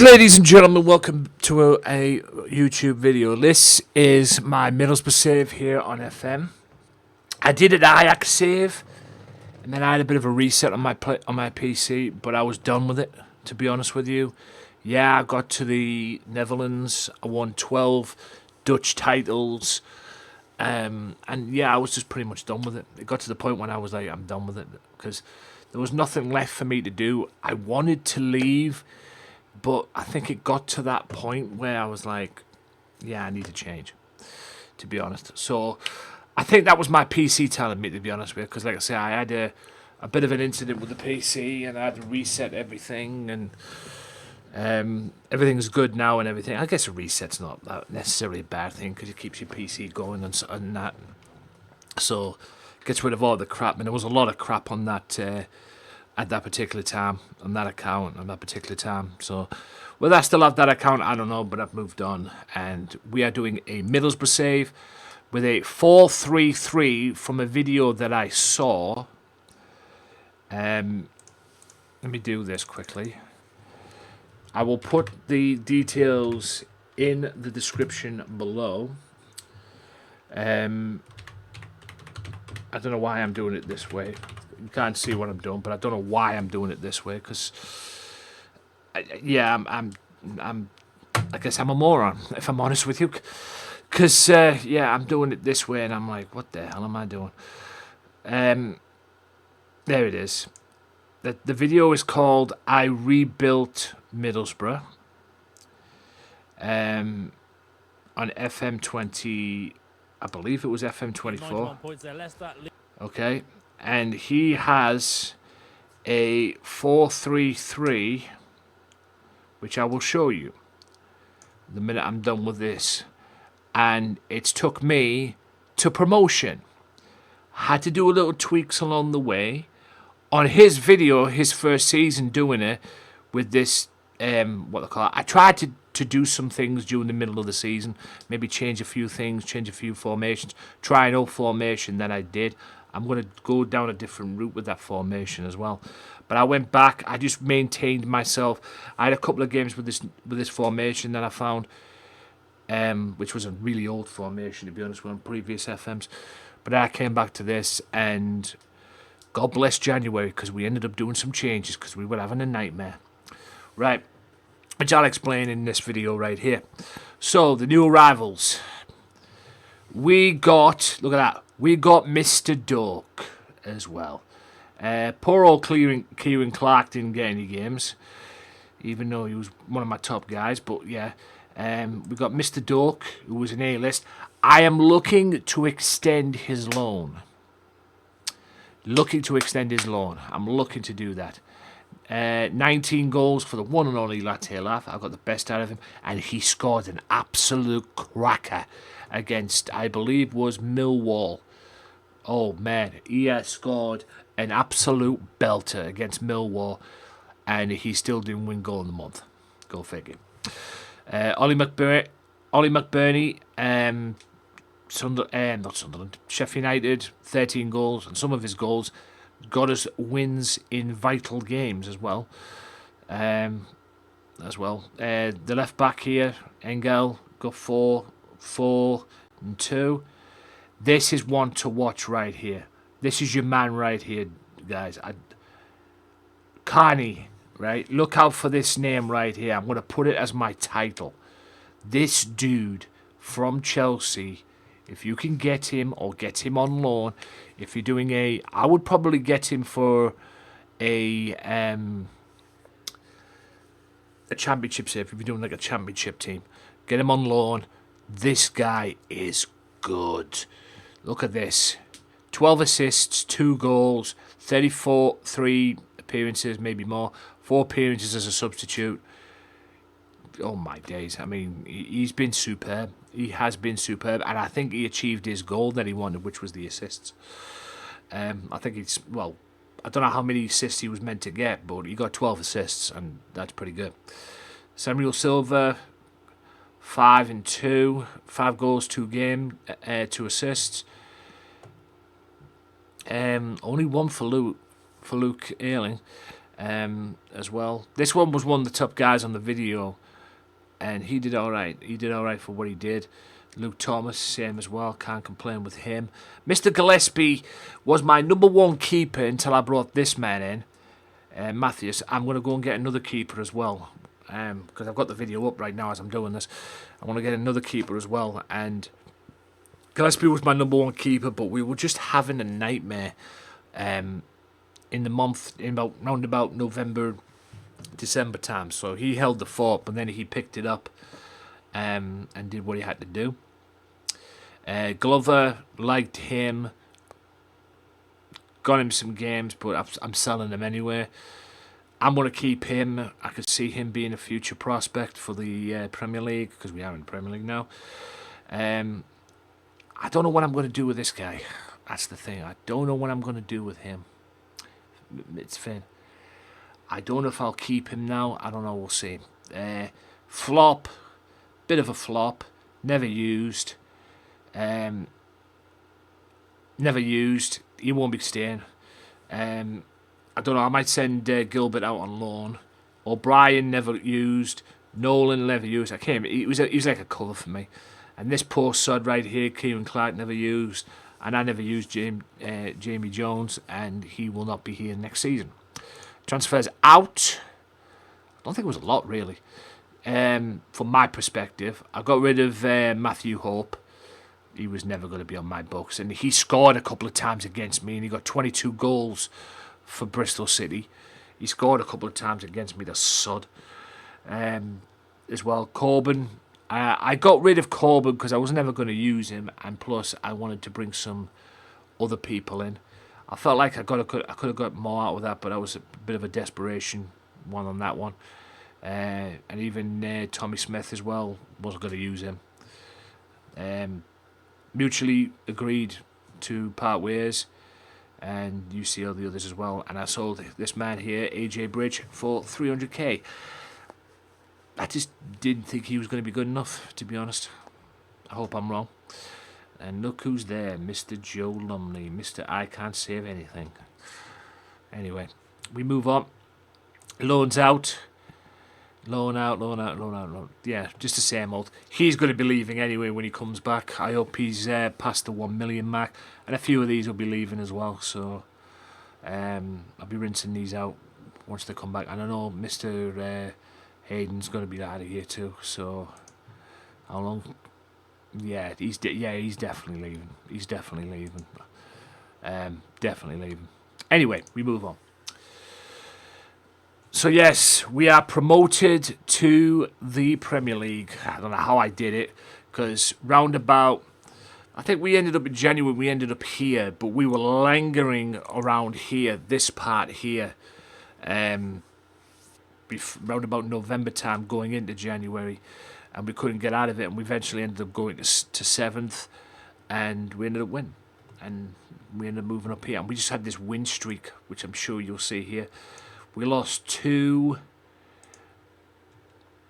ladies and gentlemen, welcome to a YouTube video. This is my Middlesbrough save here on FM. I did an Ajax save, and then I had a bit of a reset on my PC, but I was done with it, to be honest with you. Yeah, I got to the Netherlands. I won 12 Dutch titles, and yeah, I was just pretty much done with it. It got to the point when I was like, I'm done with it, because there was nothing left for me to do. I wanted to leave, but I think it got to that point where I was like, yeah, I need to change, to be honest. So I think that was my PC telling me, to be honest with you, because like I say, I had a bit of an incident with the PC, and I had to reset everything, and everything's good now and everything. I guess a reset's not that necessarily a bad thing, because it keeps your PC going and that. So it gets rid of all the crap, and there was a lot of crap on that at that particular time, on that account, on that particular time. So whether I still have that account, I don't know, but I've moved on. And we are doing a Middlesbrough save with a 4-3-3 from a video that I saw. Let me do this quickly. I will put the details in the description below. I don't know why I'm doing it this way. You can't see what I'm doing, but I don't know why I'm doing it this way, because yeah, I guess I'm a moron, if I'm honest with you, because yeah, I'm doing it this way, and I'm like, what the hell am I doing? There it is. The video is called "I Rebuilt Middlesbrough" on FM 20. I believe it was FM 24. Okay. And he has a 4-3-3, which I will show you the minute I'm done with this. And it's took me to promotion. Had to do a little tweaks along the way. On his video, his first season doing it with this, what they call it. I tried to do some things during the middle of the season. Maybe change a few things, change a few formations. Try an old formation that I did. I'm going to go down a different route with that formation as well. But I went back. I just maintained myself. I had a couple of games with this formation that I found, which was a really old formation, to be honest, with on previous FMs. But I came back to this, and God bless January, because we ended up doing some changes, because we were having a nightmare. Right, which I'll explain in this video right here. So, the new arrivals. We got, look at that. We got Mr. Dork as well. Poor old Kieran Clark didn't get any games, even though he was one of my top guys. But yeah, we got Mr. Dork, who was an A-list. I am looking to extend his loan. I'm looking to do that. 19 goals for the one and only Latte Laugh. I got the best out of him, and he scored an absolute cracker against, I believe, was Millwall. Oh man, he has scored an absolute belter against Millwall, and he still didn't win goal of the month. Go figure. Ollie McBurney, not Sunderland, Sheffield United, 13 goals, and some of his goals got us wins in vital games as well. The left back here, Engel, got 4 and 2. This is one to watch right here. This is your man right here, guys. Carney, right? Look out for this name right here. I'm going to put it as my title. This dude from Chelsea, if you can get him or get him on loan, if you're doing I would probably get him for a championship save. If you're doing like a championship team, get him on loan. This guy is good. Look at this. 12 assists, 2 goals, 3 appearances, maybe more. 4 appearances as a substitute. Oh my days. I mean, he's been superb. He has been superb. And I think he achieved his goal that he wanted, which was the assists. I think it's, well, I don't know how many assists he was meant to get, but he got 12 assists, and that's pretty good. Samuel Silva, 5 and 2, 5 goals, 2 assists. Only 1 for Luke Ayling. as well. This one was one of the top guys on the video, and he did all right. He did all right for what he did. Luke Thomas, same as well. Can't complain with him. Mr. Gillespie was my number one keeper until I brought this man in, Matthews. I'm going to go and get another keeper as well, because I've got the video up right now as I'm doing this. I want to get another keeper as well, and Gillespie was my number one keeper, but we were just having a nightmare in the month, round about November, December time. So he held the fort, but then he picked it up and did what he had to do. Glover, liked him, got him some games, but I'm selling him anyway. I'm going to keep him. I could see him being a future prospect for the Premier League, because we are in the Premier League now. I don't know what I'm going to do with this guy. That's the thing. I don't know what I'm going to do with him. It's Finn. I don't know if I'll keep him now. I don't know. We'll see. Flop. Bit of a flop. Never used. Never used. He won't be staying. I don't know. I might send Gilbert out on loan. O'Brien never used. Nolan never used. He was like a cover for me. And this poor sod right here, Kieran Clark, never used. And I never used Jamie Jones, and he will not be here next season. Transfers out. I don't think it was a lot, really. From my perspective, I got rid of Matthew Hope. He was never going to be on my books. And he scored a couple of times against me, and he got 22 goals for Bristol City. He scored a couple of times against me, the sod. As well, Corbyn. I got rid of Corbyn because I was never going to use him, and plus I wanted to bring some other people in. I felt like I could have got more out of that, but I was a bit of a desperation one on that one. And even Tommy Smith as well, wasn't going to use him. Mutually agreed to part ways, and you see all the others as well. And I sold this man here, AJ Bridge, for 300k. I just didn't think he was going to be good enough, to be honest. I hope I'm wrong. And look who's there, Mr. Joe Lumley, Mr. I Can't Save Anything. Anyway, we move on. Loans out. Loan out. Yeah, just the same old. He's going to be leaving anyway when he comes back. I hope he's past the 1 million mark. And a few of these will be leaving as well. So I'll be rinsing these out once they come back. And I know Mr. Hayden's going to be out of here too. So how long? Yeah, he's definitely leaving. He's definitely leaving. Definitely leaving. Anyway, we move on. So yes, we are promoted to the Premier League. I don't know how I did it, because roundabout, I think we ended up in January, we ended up here, but we were lingering around here, this part here, round about November time going into January, and we couldn't get out of it, and we eventually ended up going to 7th, and we ended up winning, and we ended up moving up here, and we just had this win streak, which I'm sure you'll see here. We lost 2.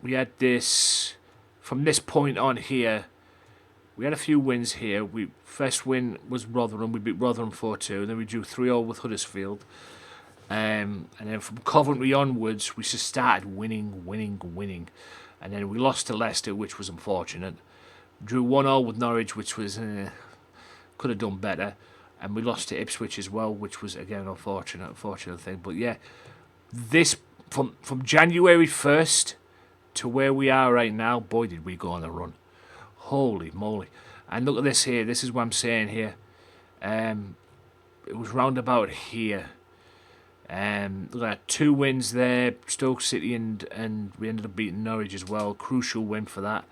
We had this, from this point on here, we had a few wins here. First win was Rotherham. We beat Rotherham 4-2. Then we drew 3-0 with Huddersfield. And then from Coventry onwards, we just started winning. And then we lost to Leicester, which was unfortunate. Drew 1-0 with Norwich, which was, could have done better. And we lost to Ipswich as well, which was, again, unfortunate thing. But yeah, this from January 1st to where we are right now, boy, did we go on a run. Holy moly. And look at this here. This is what I'm saying here. It was round about here. Look at that. 2 wins there. Stoke City and we ended up beating Norwich as well. Crucial win for that.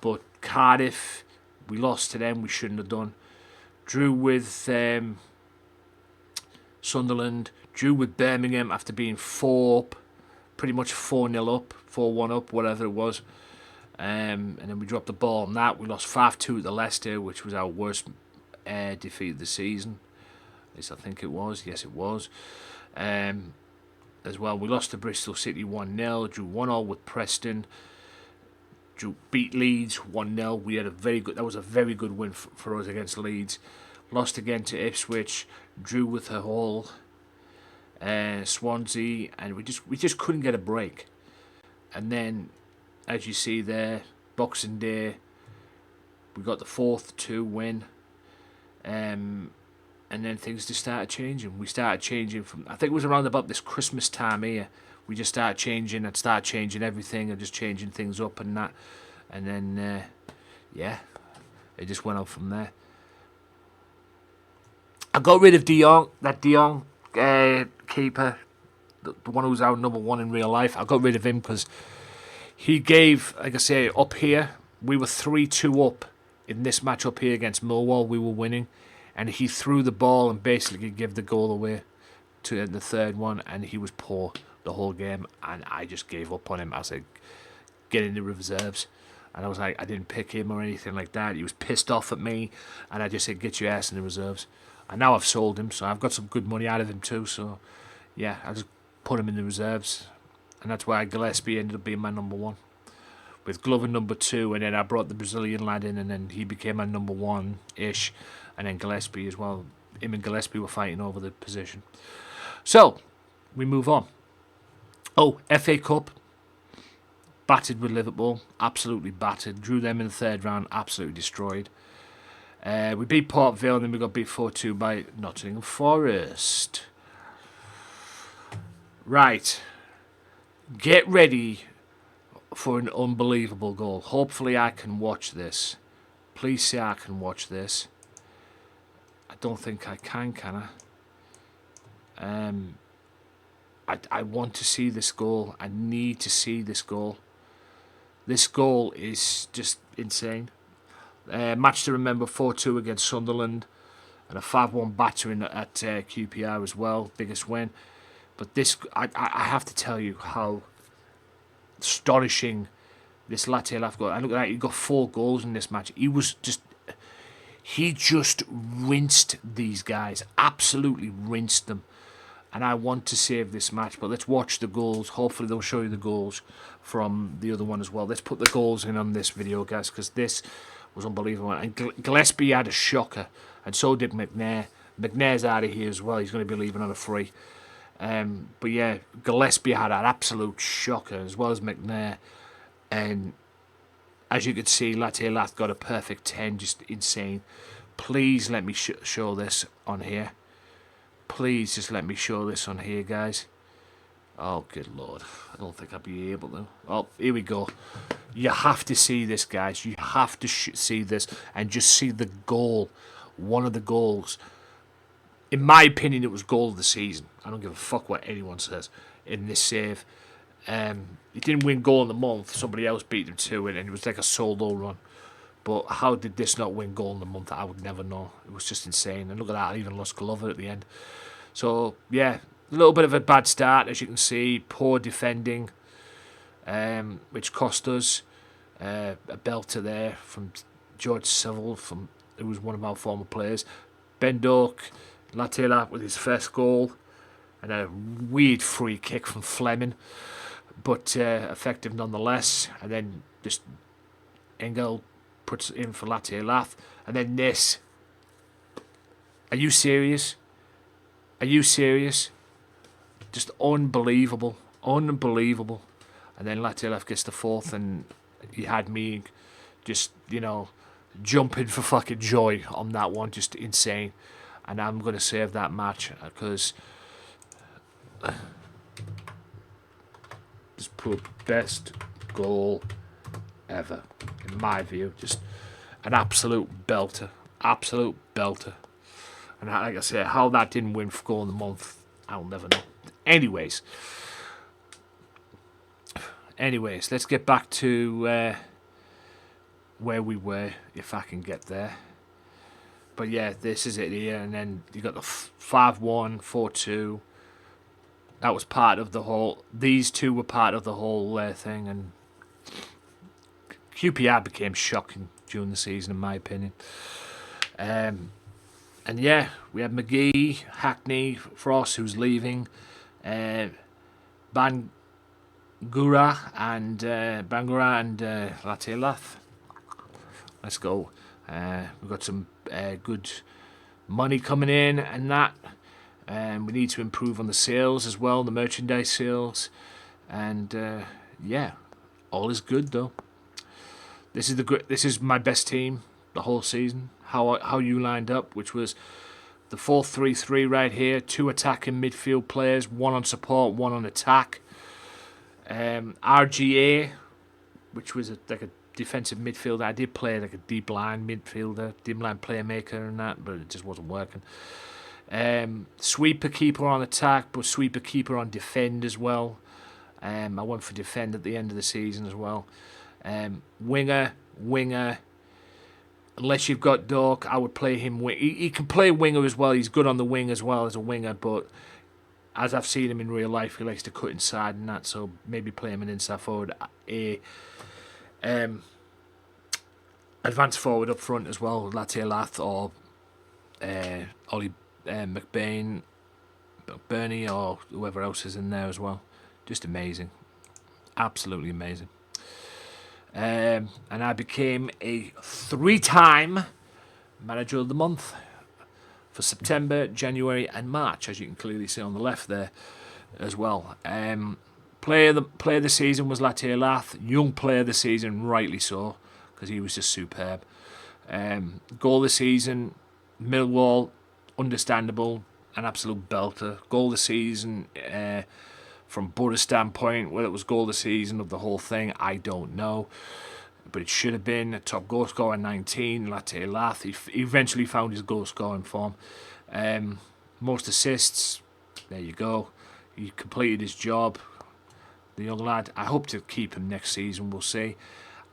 But Cardiff, we lost to them. We shouldn't have done. Drew with Sunderland. Drew with Birmingham after being 4 up. Pretty much 4-0 up. 4-1 up, whatever it was. And then we dropped the ball on that. We lost 5-2 to Leicester, which was our worst defeat of the season. At least I think it was. Yes, it was. As well, we lost to Bristol City 1-0. Drew 1-0 with Preston. Drew beat Leeds 1-0. We had that was a very good win for us against Leeds. Lost again to Ipswich. Drew with Hull. Swansea, and we just couldn't get a break. And then, as you see there, Boxing Day, we got the 4-2 win. And then things just started changing. We started changing from, I think it was around about this Christmas time here. We just started changing everything and just changing things up and that. And then, yeah, it just went on from there. I got rid of De Jong keeper, the one who's our number one in real life. I got rid of him because he gave, like I say, up here, we were 3-2 up in this match up here against Millwall. We were winning, and he threw the ball and basically gave the goal away to the third one, and he was poor the whole game, and I just gave up on him. I said, get in the reserves. And I was like, I didn't pick him or anything like that. He was pissed off at me, and I just said, get your ass in the reserves. And now I've sold him, so I've got some good money out of him too. So, yeah, I just put him in the reserves. And that's why Gillespie ended up being my number one. With Glover number 2, and then I brought the Brazilian lad in, and then he became my number 1-ish. And then Gillespie as well. Him and Gillespie were fighting over the position. So, we move on. Oh, FA Cup. Battered with Liverpool. Absolutely battered. Drew them in the third round. Absolutely destroyed. We beat Port Vale, and then we got beat 4-2 by Nottingham Forest. Right. Get ready for an unbelievable goal. Hopefully I can watch this. Please say I can watch this. I don't think I can I? I want to see this goal. I need to see this goal. This goal is just insane. Match to remember, 4-2 against Sunderland, and a 5-1 battering at QPR as well, biggest win. But this, I have to tell you how astonishing this Latte Laf got. And look at that, he got 4 goals in this match. He just rinsed these guys, absolutely rinsed them. And I want to save this match, but let's watch the goals. Hopefully they'll show you the goals from the other one as well. Let's put the goals in on this video, guys, because this was unbelievable. And Gillespie had a shocker, and so did McNair. McNair's out of here as well. He's going to be leaving on a free. But yeah, Gillespie had an absolute shocker, as well as McNair. And as you can see, Latte Lath got a perfect 10, just insane. Please let me show this on here. Please just let me show this on here, guys. Oh, good Lord. I don't think I'll be able to. Oh, here we go. You have to see this, guys. You have to see this and just see the goal. One of the goals. In my opinion, it was goal of the season. I don't give a fuck what anyone says in this save. He didn't win goal in the month. Somebody else beat him to it, and it was like a solo run. But how did this not win goal in the month? I would never know. It was just insane. And look at that, I even lost Glover at the end. So, yeah, a little bit of a bad start, as you can see. Poor defending, which cost us a belter there from George Seville, who was one of our former players. Ben Doak, Latela with his first goal, and a weird free kick from Fleming, but effective nonetheless. And then just Engel puts in for Latte Lath, and then this. Are you serious? Are you serious? Just unbelievable, unbelievable. And then Latte Lath gets the 4th, and he had me just, jumping for fucking joy on that one, just insane. And I'm going to save that match because just put best goal ever, in my view. Just an absolute belter. Absolute belter. And like I say, how that didn't win for goal in the month, I'll never know. Anyways, let's get back to where we were, if I can get there. But yeah, this is it here. And then you got the 5-1, 4-2. That was part of the whole... These two were part of the whole thing. And QPR became shocking during the season, in my opinion. And yeah, we had McGee, Hackney, Frost, who's leaving, Bangura and Latte Lath. Let's go. We've got some good money coming in and that. We need to improve on the sales as well, the merchandise sales. And yeah, all is good though. This is my best team the whole season. How you lined up, which was the 4-3-3 right here. 2 attacking midfield players, 1 on support, 1 on attack. RGA, which was like a defensive midfielder. I did play like a deep line midfielder, deep line playmaker and that, but it just wasn't working. Sweeper keeper on attack, but sweeper keeper on defend as well. I went for defend at the end of the season as well. Winger. Unless you've got Dork, I would play him. He can play winger as well. He's good on the wing as well as a winger, but as I've seen him in real life, he likes to cut inside and that, so maybe play him an inside forward. Advanced forward up front as well, Latte Lath or Ollie McBurnie or whoever else is in there as well. Just amazing. Absolutely amazing. And I became a 3-time Manager of the Month for September, January and March, as you can clearly see on the left there as well. Player of the season was Latte Lath. Young player of the season, rightly so, because he was just superb. Goal of the season, Millwall, understandable, an absolute belter. Goal of the season, from Buddha's standpoint, whether it was goal of the season of the whole thing, I don't know. But it should have been a top goal scorer 19, Latte Lath. He eventually found his goal scoring form. Most assists, there you go. He completed his job, the young lad. I hope to keep him next season, we'll see.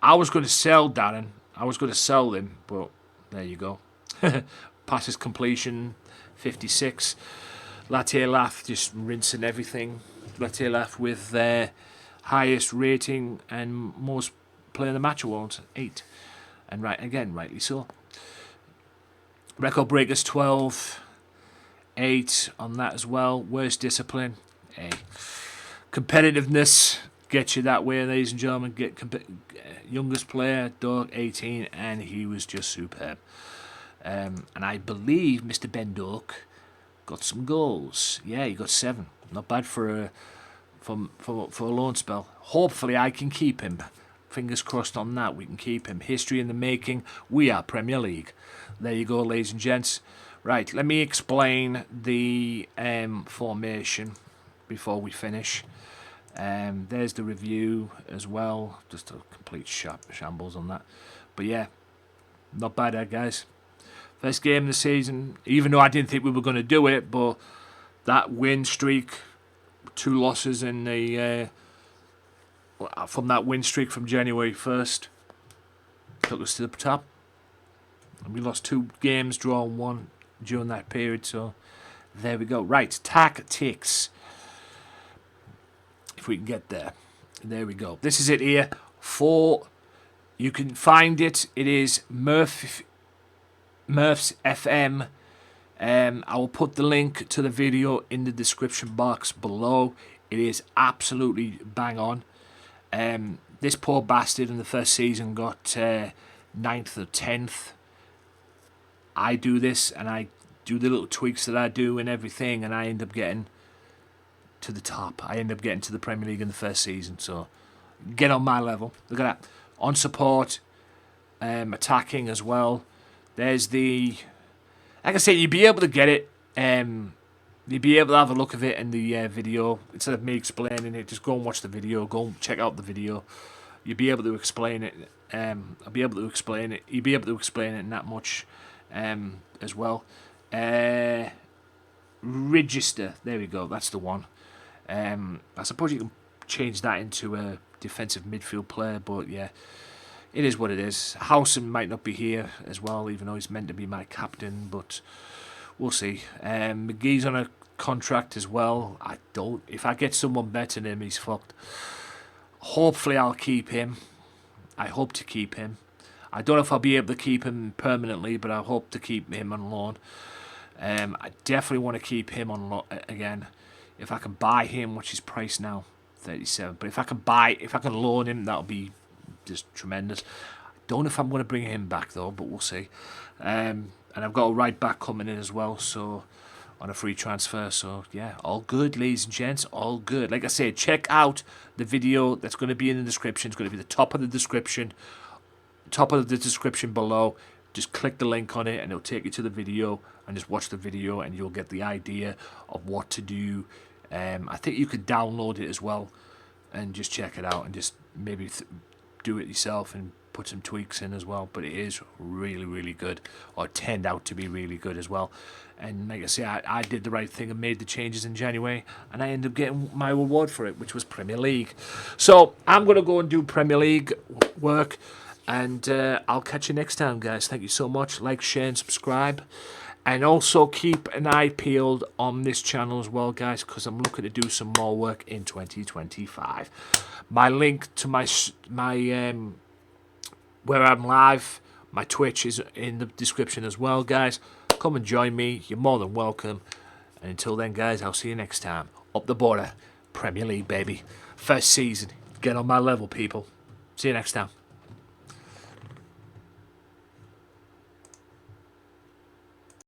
I was going to sell Darren. I was going to sell him, but there you go. Passes completion, 56. Latte Lath just rinsing everything. Latte Lath with their highest rating and most player of the match awards, 8. And rightly so. Record breakers 12, 8 on that as well. Worst discipline, A. Competitiveness gets you that way, ladies and gentlemen. Youngest player, Dog, 18, and he was just superb. And I believe Mr. Ben Dork got some goals. Yeah, he got 7. Not bad for a loan spell. Hopefully I can keep him. Fingers crossed on that, we can keep him. History in the making. We are Premier League. There you go, ladies and gents. Right, let me explain the formation before we finish. There's the review as well. Just a complete shambles on that. But yeah, not bad, guys. First game of the season, even though I didn't think we were going to do it, but that win streak, 2 losses in the from that win streak from January 1st took us to the top. And we lost 2 games, drawn 1 during that period, so there we go. Right, tactics. If we can get there. There we go. This is it here. You can find it. It is Murph's FM. I will put the link to the video in the description box below. It is absolutely bang on. This poor bastard in the first season got 9th or 10th. I do this and I do the little tweaks that I do and everything, and I end up getting to the top. I end up getting to the Premier League in the first season. So get on my level. Look at that. On support, attacking as well. There's the... Like I say, you'll be able to get it. You'll be able to have a look at it in the video. Instead of me explaining it, just go and watch the video. Go and check out the video. You'll be able to explain it. I'll be able to explain it. You'll be able to explain it in that much as well. Register. There we go. That's the one. I suppose you can change that into a defensive midfield player, but yeah, it is what it is. Howson might not be here as well, even though he's meant to be my captain, but we'll see. McGee's on a contract as well. If I get someone better than him, he's fucked. Hopefully I'll keep him. I hope to keep him. I don't know if I'll be able to keep him permanently, but I hope to keep him on loan. I definitely want to keep him on loan again. If I can buy him, which is priced now, 37. But if I can loan him, that'll be just tremendous. I don't know if I'm going to bring him back though, but we'll see. And I've got a right back coming in as well, so on a free transfer. So yeah, all good, ladies and gents, all good. Like I said, check out the video that's going to be in the description. It's going to be the top of the description below. Just click the link on it and it'll take you to the video, and just watch the video and you'll get the idea of what to do. I think you could download it as well and just check it out and just maybe do it yourself and put some tweaks in as well. But it is really, really good, or turned out to be really good as well. And like I say, I did the right thing and made the changes in January, and I ended up getting my reward for it, which was Premier League. So I'm going to go and do Premier League work, and I'll catch you next time, guys. Thank you so much. Like, share, and subscribe. And also keep an eye peeled on this channel as well, guys, because I'm looking to do some more work in 2025. My link to my where I'm live, my Twitch is in the description as well, guys. Come and join me. You're more than welcome. And until then, guys, I'll see you next time. Up the border, Premier League, baby. First season. Get on my level, people. See you next time.